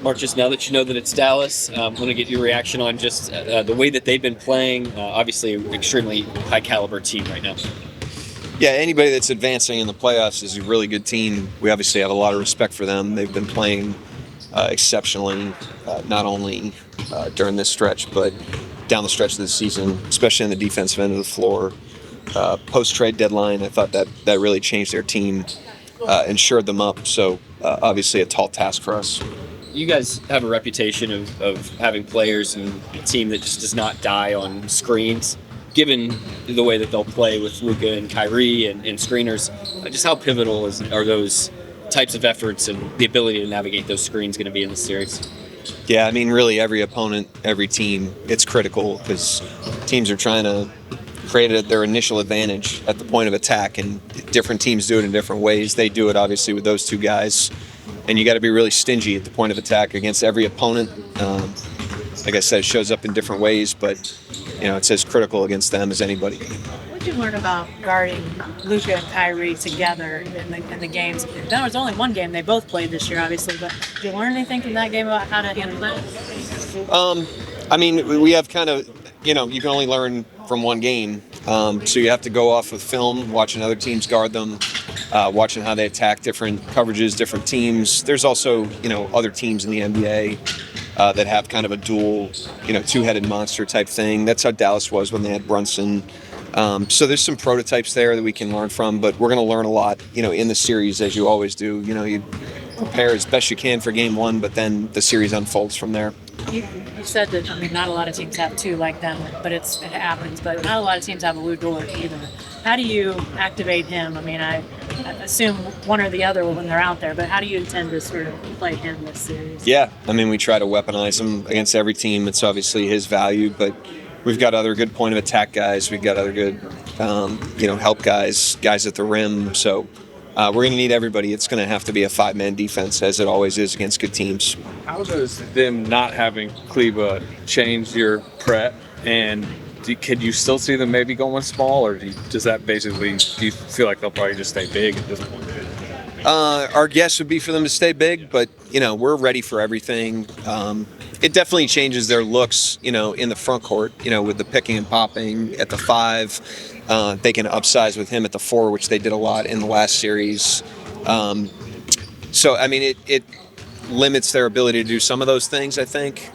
Mark, just now that you know that it's Dallas, I want to get your reaction on just the way that they've been playing. Obviously, an extremely high caliber team right now. Yeah, anybody that's advancing in the playoffs is a really good team. We obviously have a lot of respect for them. They've been playing exceptionally, not only during this stretch, but down the stretch of the season, especially on the defensive end of the floor. Post-trade deadline, I thought that really changed their team and shored them up. So obviously a tall task for us. You guys have a reputation of having players and a team that just does not die on screens. Given the way that they'll play with Luka and Kyrie and screeners, just how pivotal are those types of efforts and the ability to navigate those screens going to be in the series? Yeah, I mean, really every opponent, every team, it's critical because teams are trying to create their initial advantage at the point of attack, and different teams do it in different ways. They do it obviously with those two guys, and you got to be really stingy at the point of attack against every opponent. Like I said, it shows up in different ways, but it's as critical against them as anybody. What did you learn about guarding Luka and Kyrie together in the games? There was only one game they both played this year, obviously, but did you learn anything from that game about how to handle that? I mean, we have kind of, you can only learn from one game, so you have to go off of film, watching other teams guard them, watching how they attack different coverages, different teams. There's also, other teams in the NBA that have kind of a dual, two-headed monster type thing. That's how Dallas was when they had Brunson. So there's some prototypes there that we can learn from, but we're going to learn a lot, in the series, as you always do. You prepare as best you can for game one, but then the series unfolds from there. You said that, not a lot of teams have two like them, but it happens, but not a lot of teams have a Lou Dort either. How do you activate him? I assume one or the other when they're out there, but how do you intend to sort of play him this series? Yeah, we try to weaponize him against every team. It's obviously his value, but we've got other good point of attack guys. We've got other good, help guys at the rim. So we're going to need everybody. It's going to have to be a five-man defense, as it always is against good teams. How does them not having Kleba change your prep? And could you still see them maybe going small, or do you feel like they'll probably just stay big at this point? Our guess would be for them to stay big, but we're ready for everything. It definitely changes their looks, in the front court, with the picking and popping at the 5. They can upsize with him at the 4, which they did a lot in the last series. It limits their ability to do some of those things, I think.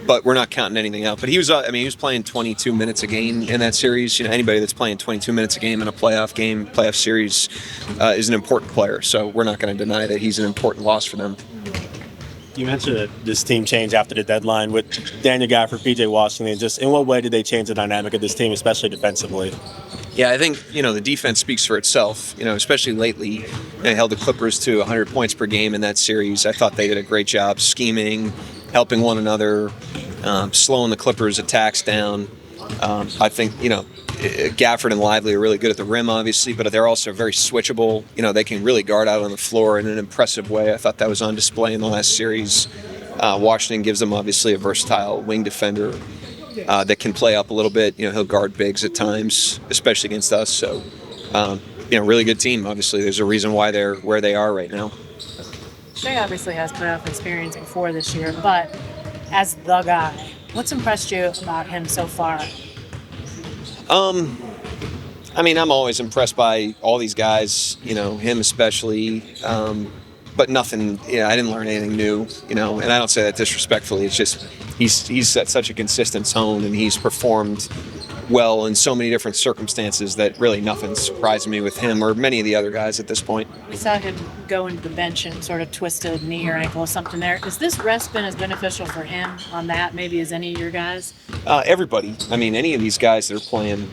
But we're not counting anything out. But he was playing 22 minutes a game in that series. Anybody that's playing 22 minutes a game in a playoff series, is an important player. So we're not going to deny that he's an important loss for them. You mentioned that this team changed after the deadline with Daigneault for P.J. Washington. Just in what way did they change the dynamic of this team, especially defensively? Yeah, I think, the defense speaks for itself, especially lately. They held the Clippers to 100 points per game in that series. I thought they did a great job scheming, helping one another, slowing the Clippers' attacks down. I think, Gafford and Lively are really good at the rim, obviously, but they're also very switchable. They can really guard out on the floor in an impressive way. I thought that was on display in the last series. Washington gives them, obviously, a versatile wing defender that can play up a little bit. He'll guard bigs at times, especially against us. So, really good team, obviously. There's a reason why they're where they are right now. Shea obviously has playoff experience before this year, but as the guy, what's impressed you about him so far? I'm always impressed by all these guys, him especially, but nothing, I didn't learn anything new, and I don't say that disrespectfully. It's just he's set such a consistent tone, and he's performed well in so many different circumstances that really nothing surprised me with him or many of the other guys at this point. We saw him go into the bench and sort of twisted knee or ankle or something there. Has this rest been as beneficial for him on that maybe as any of your guys? Everybody. Any of these guys that are playing,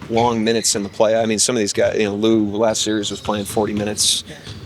long minutes in the play. Some of these guys, Lou last series was playing 40 minutes.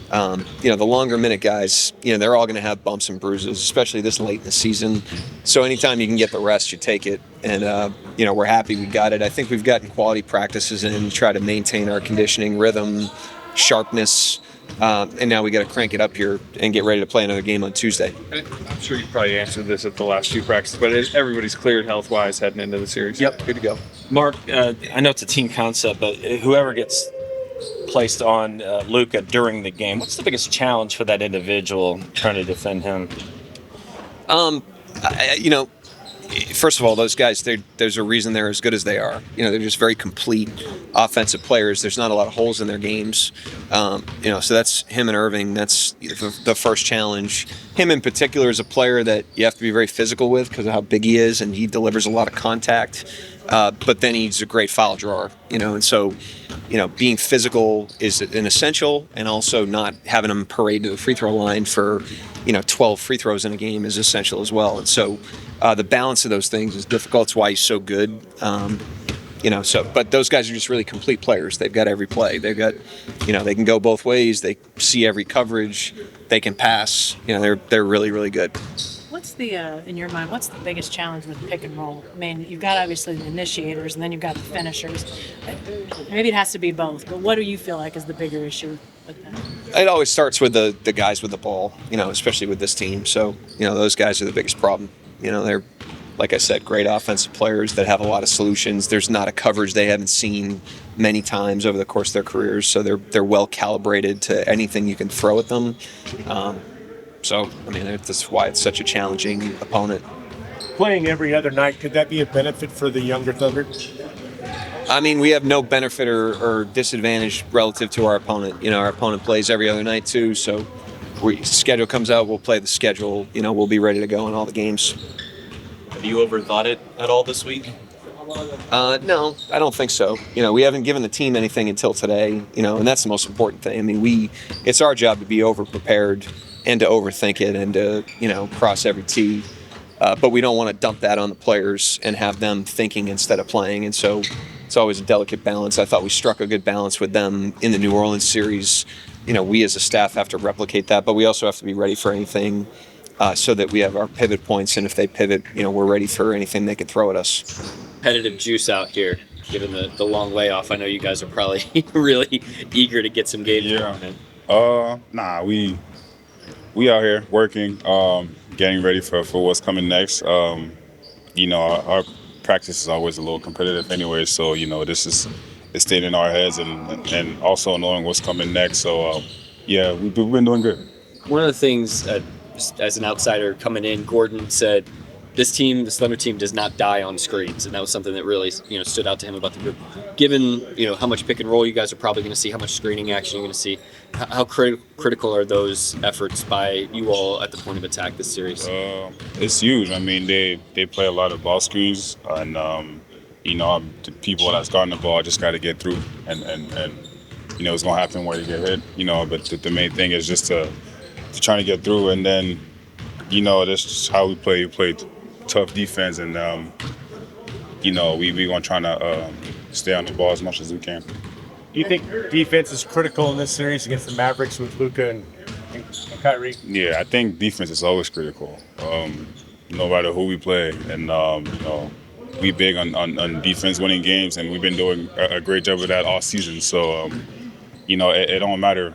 The longer minute guys, they're all going to have bumps and bruises, especially this late in the season. So anytime you can get the rest, you take it. And, we're happy we got it. I think we've gotten quality practices in to try to maintain our conditioning, rhythm, sharpness. And now we got to crank it up here and get ready to play another game on Tuesday. I'm sure you probably answered this at the last few practices, but everybody's cleared health-wise heading into the series. Yep, good to go. Mark, I know it's a team concept, but whoever gets placed on Luka during the game, what's the biggest challenge for that individual trying to defend him? You know, first of all, those guys, there's a reason they're as good as they are. You know, they're just very complete offensive players. There's not a lot of holes in their games. You know, so that's him and Irving. That's the first challenge. Him in particular is a player that you have to be very physical with because of how big he is, and he delivers a lot of contact. But then he's a great foul drawer, you know, and so, you know, being physical is an essential, and also not having him parade to the free throw line for, you know, 12 free throws in a game is essential as well. And so the balance of those things is difficult. It's why he's so good. You know, so, but those guys are just really complete players. They've got every play. They've got, you know, they can go both ways. They see every coverage. They can pass. You know, they're really, really good. What's the, in your mind, what's the biggest challenge with pick and roll? I mean, you've got obviously the initiators and then you've got the finishers. Maybe it has to be both, but what do you feel like is the bigger issue with that? It always starts with the guys with the ball, you know, especially with this team. So, you know, those guys are the biggest problem. You know, they're, like I said, great offensive players that have a lot of solutions. There's not a coverage they haven't seen many times over the course of their careers, so they're well calibrated to anything you can throw at them. So, I mean, that's why it's such a challenging opponent. Playing every other night, could that be a benefit for the younger Thunder? I mean, we have no benefit or disadvantage relative to our opponent. You know, our opponent plays every other night too, so schedule comes out, we'll play the schedule. You know, we'll be ready to go in all the games. Have you overthought it at all this week? No, I don't think so. You know, we haven't given the team anything until today, you know, and that's the most important thing. I mean, it's our job to be over-prepared and to overthink it and to, you know, cross every T. But we don't want to dump that on the players and have them thinking instead of playing. And so it's always a delicate balance. I thought we struck a good balance with them in the New Orleans series. You know, we as a staff have to replicate that, but we also have to be ready for anything so that we have our pivot points. And if they pivot, you know, we're ready for anything they can throw at us. Competitive juice out here, given the long layoff. I know you guys are probably really eager to get some games. Yeah. Nah, we out here working, getting ready for what's coming next. You know, our practice is always a little competitive anyway, so, you know, it's staying in our heads and also knowing what's coming next. So, yeah, we've been doing good. One of the things, as an outsider coming in, Gordon said, this team, the Thunder team, does not die on screens, and that was something that really, you know, stood out to him about the group. Given, you know, how much pick and roll you guys are probably going to see, how much screening action you're going to see, how critical are those efforts by you all at the point of attack this series? It's huge. I mean, they play a lot of ball screens, and you know, the people that's guarding the ball just got to get through, and you know, it's gonna happen where they get hit. You know, but the main thing is just to try to get through, and then, you know, that's just how we play. We play tough defense, and you know, we gonna try to stay on the ball as much as we can. Do you think defense is critical in this series against the Mavericks with Luka and Kyrie? Yeah, I think defense is always critical, no matter who we play, and you know, we big on defense winning games, and we've been doing a great job of that all season. So you know, it don't matter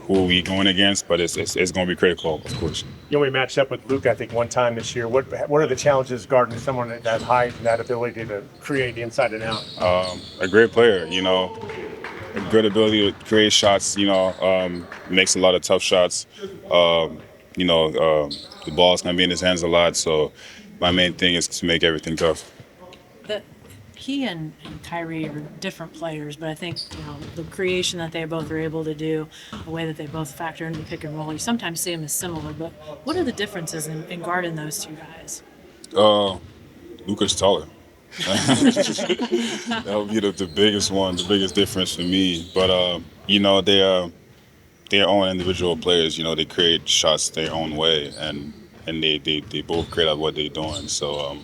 who we going against, but it's going to be critical, of course. You know, we matched up with Luka, I think, one time this year. What are the challenges guarding someone at that height and that ability to create inside and out? A great player, you know, a good ability to create shots, you know, makes a lot of tough shots. You know, the ball's going to be in his hands a lot, so my main thing is to make everything tough. He and Kyrie are different players, but I think, you know, the creation that they both are able to do, the way that they both factor into pick and roll, you sometimes see them as similar, but what are the differences in guarding those two guys? Luka's taller. That would be the biggest one, the biggest difference for me. But, you know, they're their own individual players. You know, they create shots their own way, and they both create out what they're doing. So,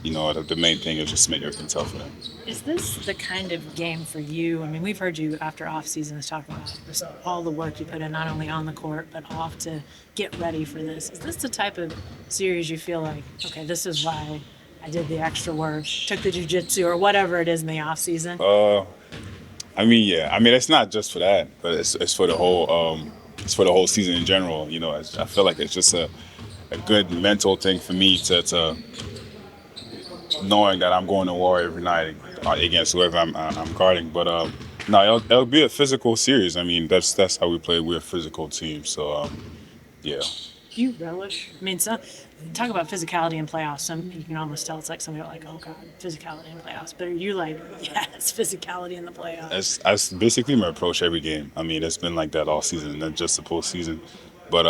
you know, the main thing is just to make everything tough for them. Is this the kind of game for you? I mean, we've heard you after off season is talking about just all the work you put in, not only on the court, but off to get ready for this. Is this the type of series you feel like, okay, this is why I did the extra work, took the jiu-jitsu or whatever it is in the off season? I mean, yeah. I mean, it's not just for that, but it's for the whole season in general. You know, I feel like it's just a good mental thing for me to knowing that I'm going to war every night against whoever I'm guarding. But no, it'll be a physical series. I mean, that's how we play. We're a physical team. So yeah. Do you relish? I mean, talk about physicality in playoffs. Some you can almost tell it's like somebody like, oh god, physicality in playoffs. But are you like, yes, physicality in the playoffs? That's basically my approach every game. I mean, it's been like that all season, not just the postseason. But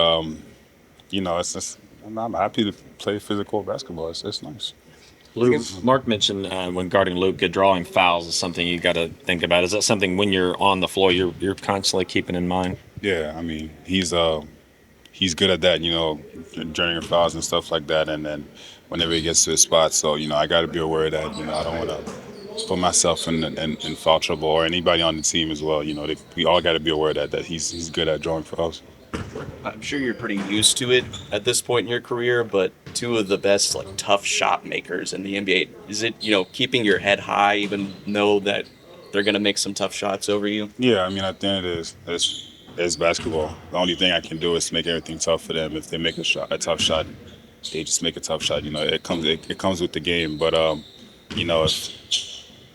it's just I'm happy to play physical basketball. It's nice. Luke, Mark mentioned when guarding Luke, drawing fouls is something you got to think about. Is that something when you're on the floor you're constantly keeping in mind? Yeah, I mean, he's good at that, during fouls and stuff like that. And then whenever he gets to his spot, so I got to be aware of that. I don't want to put myself in foul trouble or anybody on the team as well. We all got to be aware of that he's good at drawing fouls. I'm sure you're pretty used to it at this point in your career, but two of the best tough shot makers in the NBA. Is it keeping your head high even though that they're gonna make some tough shots over you? Yeah, I mean, at the end of this, it's basketball. The only thing I can do is make everything tough for them. If they make a tough shot, they just make a tough shot. It comes with the game. But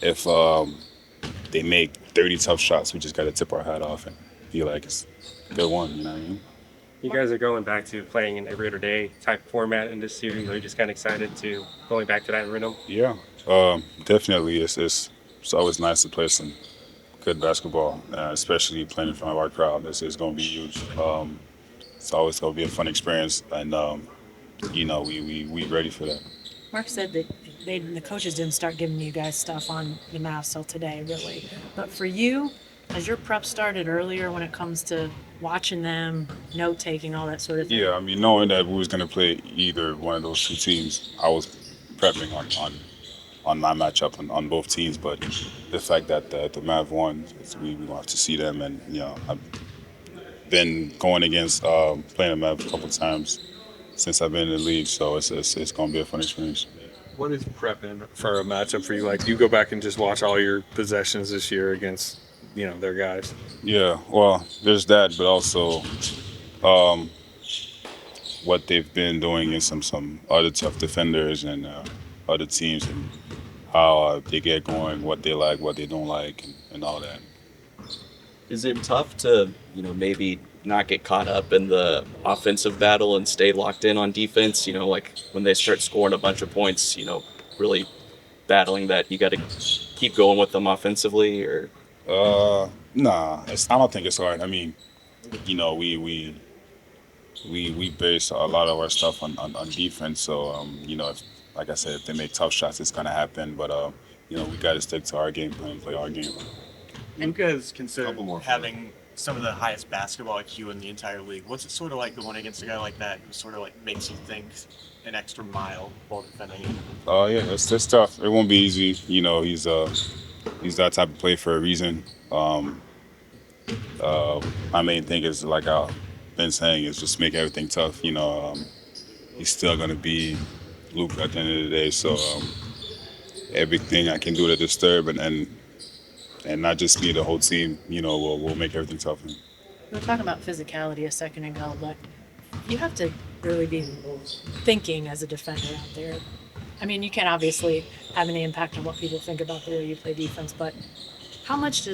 if they make 30 tough shots, we just got to tip our hat off and be like, it's a good one. You know what I mean? You guys are going back to playing an every other day type format in this series. Are you just kind of excited to going back to that rhythm? Yeah, definitely. It's always nice to play some good basketball, especially playing in front of our crowd. It's going to be huge. It's always going to be a fun experience, and we ready for that. Mark said that the coaches didn't start giving you guys stuff on the Mavs till today, really. But for you, has your prep started earlier when it comes to watching them, note taking, all that sort of thing? Yeah, I mean, knowing that we was going to play either one of those two teams, I was prepping on my matchup on both teams. But the fact that the Mavs won, we will have to see them. And I've been going against playing the Mavs a couple of times since I've been in the league, so it's going to be a fun experience. What is prepping for a matchup for you? Like, do you go back and just watch all your possessions this year against their guys? Yeah, well, there's that, but also what they've been doing in some other tough defenders and other teams, and how they get going, what they like, what they don't like, and all that. Is it tough to maybe not get caught up in the offensive battle and stay locked in on defense? Like when they start scoring a bunch of points, really battling that you got to keep going with them offensively, or? Nah, I don't think it's hard. I mean, we base a lot of our stuff on defense. So, if, like I said, if they make tough shots, it's gonna happen. But we got to stick to our game plan and play our game. Luka is considered having some of the highest basketball IQ in the entire league. What's it sort of like going against a guy like that who sort of makes you think an extra mile while defending him? Yeah, it's tough. It won't be easy. He's that type of player for a reason. My main thing is, like I've been saying, is just make everything tough. He's still gonna be Luke at the end of the day. So everything I can do to disturb and not just me, the whole team, we'll make everything tough. We were talking about physicality a second ago, but you have to really be thinking as a defender out there. I mean, you can't obviously have any impact on what people think about the way you play defense, but how much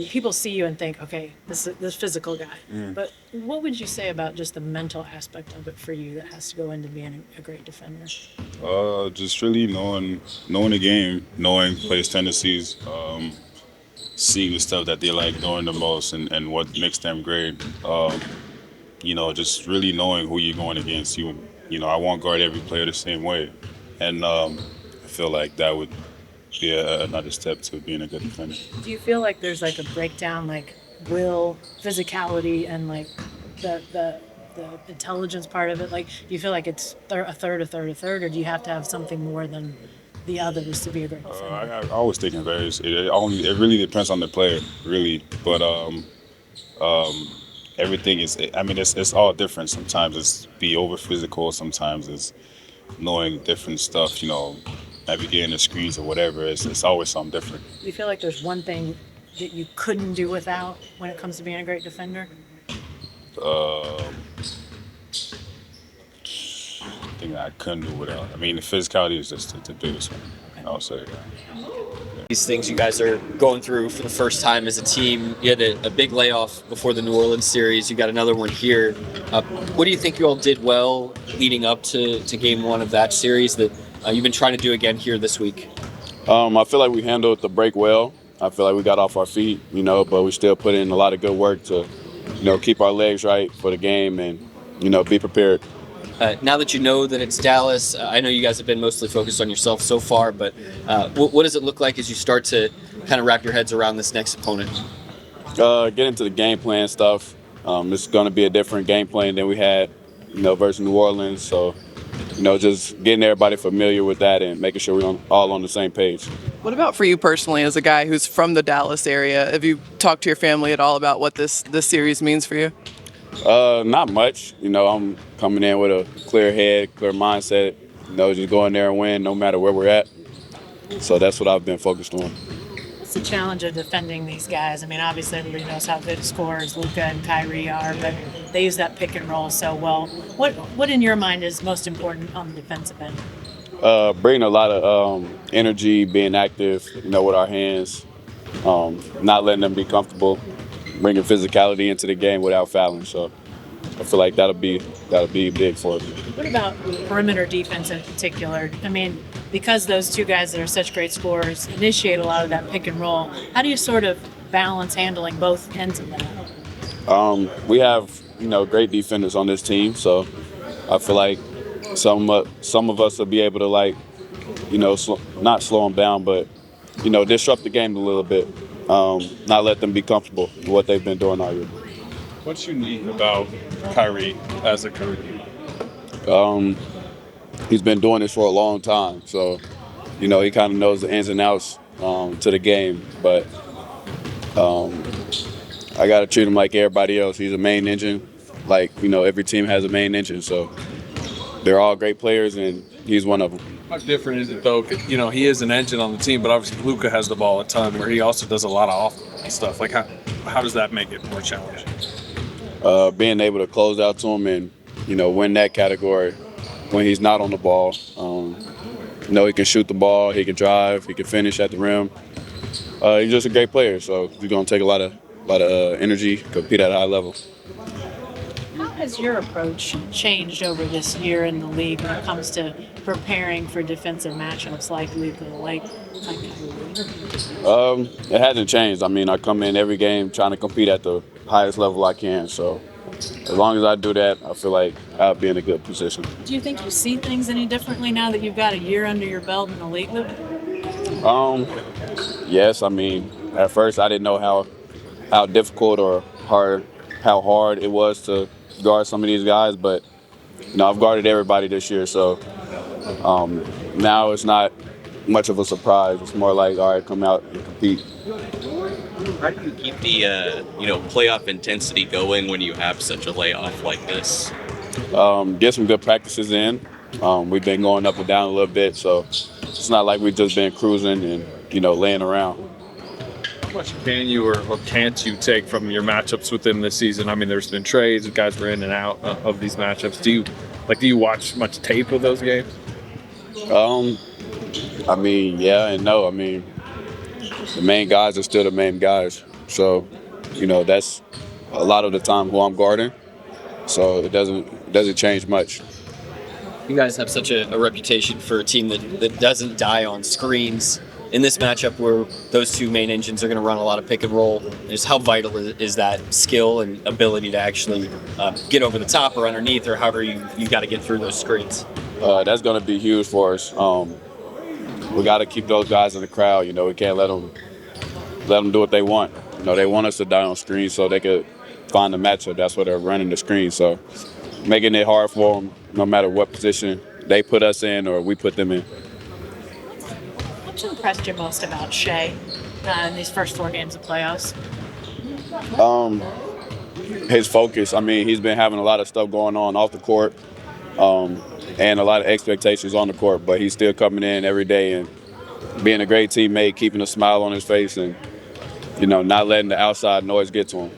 people see you and think, okay, this physical guy. But what would you say about just the mental aspect of it for you that has to go into being a great defender? Just really knowing the game, knowing players' tendencies, seeing the stuff that they like doing the most and what makes them great. Just really knowing who you're going against. I won't guard every player the same way. And I feel like that would be another step to being a good defender. Do you feel like there's a breakdown, will, physicality, and the intelligence part of it? Do you feel like it's a third, or do you have to have something more than the others to be a great defender? I always think it varies. It really depends on the player, really. But everything is. I mean, it's all different. Sometimes it's be over physical. Sometimes it's knowing different stuff. Navigating the screens or whatever. It's always something different. Do you feel like there's one thing that you couldn't do without when it comes to being a great defender? Thing that I couldn't do without. I mean, the physicality is just the biggest one. I'll say. These things you guys are going through for the first time as a team. You had a big layoff before the New Orleans series. You got another one here. What do you think you all did well leading up to game one of that series that you've been trying to do again here this week? I feel like we handled the break well. I feel like we got off our feet, but we still put in a lot of good work to, keep our legs right for the game and, be prepared. Now that you know that it's Dallas, I know you guys have been mostly focused on yourself so far, but what does it look like as you start to kind of wrap your heads around this next opponent? Get into the game plan stuff. It's going to be a different game plan than we had, versus New Orleans. So, just getting everybody familiar with that and making sure we're all on the same page. What about for you personally, as a guy who's from the Dallas area? Have you talked to your family at all about what this series means for you? Not much. I'm coming in with a clear head, clear mindset. Just go in there and win no matter where we're at. So that's what I've been focused on. What's the challenge of defending these guys? I mean, obviously everybody knows how good scorers Luka and Kyrie are, but they use that pick and roll so well. What in your mind is most important on the defensive end? Bringing a lot of energy, being active, with our hands, not letting them be comfortable, bringing physicality into the game without fouling. So I feel like that'll be big for us. What about perimeter defense in particular? I mean, because those two guys that are such great scorers initiate a lot of that pick and roll, how do you sort of balance handling both ends of that? We have, great defenders on this team, so I feel like some of us will be able to not slow them down, but disrupt the game a little bit. Not let them be comfortable with what they've been doing all year. What's unique about Kyrie as a coach? He's been doing this for a long time, so he kind of knows the ins and outs to the game. But I got to treat him like everybody else. He's a main engine. Every team has a main engine, so they're all great players, and he's one of them. How different is it though? He is an engine on the team, but obviously Luka has the ball a ton, where he also does a lot of off stuff. How does that make it more challenging? Being able to close out to him and win that category when he's not on the ball. He can shoot the ball, he can drive, he can finish at the rim. He's just a great player, so he's gonna take a lot of energy, compete at a high level. How has your approach changed over this year in the league when it comes to preparing for defensive matchups like Luka, like Kyrie? It hasn't changed. I mean, I come in every game trying to compete at the highest level I can. So as long as I do that, I feel like I'll be in a good position. Do you think you see things any differently now that you've got a year under your belt in the league, Luka? Yes. I mean, at first I didn't know how difficult or how hard it was to guard some of these guys, but I've guarded everybody this year, so now it's not much of a surprise. It's more like, all right, come out and compete. How do you keep the playoff intensity going when you have such a layoff like this? Get some good practices in. We've been going up and down a little bit, so it's not like we've just been cruising and laying around. How much can you or can't you take from your matchups within this season? I mean, there's been trades, guys were in and out of these matchups. Do you watch much tape of those games? I mean, yeah and no. I mean, the main guys are still the main guys. So, that's a lot of the time who I'm guarding. So it doesn't change much. You guys have such a reputation for a team that doesn't die on screens. In this matchup where those two main engines are going to run a lot of pick and roll, just how vital is that skill and ability to actually get over the top or underneath, or however you got to get through those screens? That's going to be huge for us. We got to keep those guys in the crowd. We can't let them do what they want. They want us to die on screens so they could find the matchup. That's why they're running the screen. So making it hard for them, no matter what position they put us in or we put them in. What impressed you most about Shea in these first 4 games of playoffs? His focus. I mean, he's been having a lot of stuff going on off the court and a lot of expectations on the court, but he's still coming in every day and being a great teammate, keeping a smile on his face and, not letting the outside noise get to him.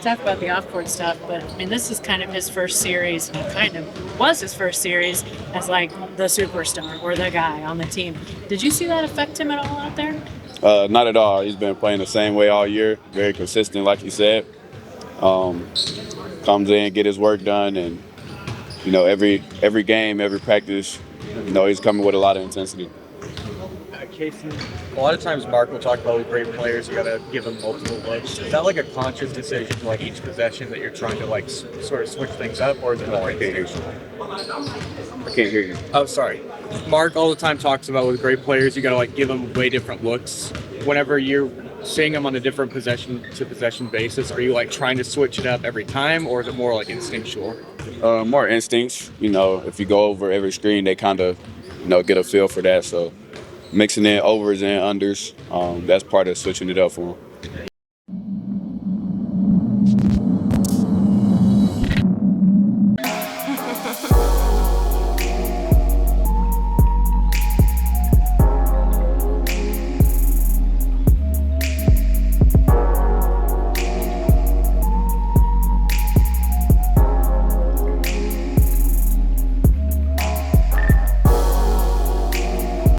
Talk about the off-court stuff, but I mean, this is kind of his first series, and it kind of was his first series as like the superstar or the guy on the team. Did you see that affect him at all out there? Not at all. He's been playing the same way all year, very consistent, like you said. Comes in, get his work done, and every game, every practice, he's coming with a lot of intensity. Cason, a lot of times Mark will talk about with great players, you got to give them multiple looks. Is that like a conscious decision, like each possession that you're trying to like sort of switch things up, or is it more instinctual? I can't hear you. Oh, sorry. Mark all the time talks about with great players, you got to like give them way different looks. Whenever you're seeing them on a different possession to possession basis, are you like trying to switch it up every time, or is it more like instinctual? More instincts. If you go over every screen, they kind of, get a feel for that. So mixing in overs and unders, that's part of switching it up for them.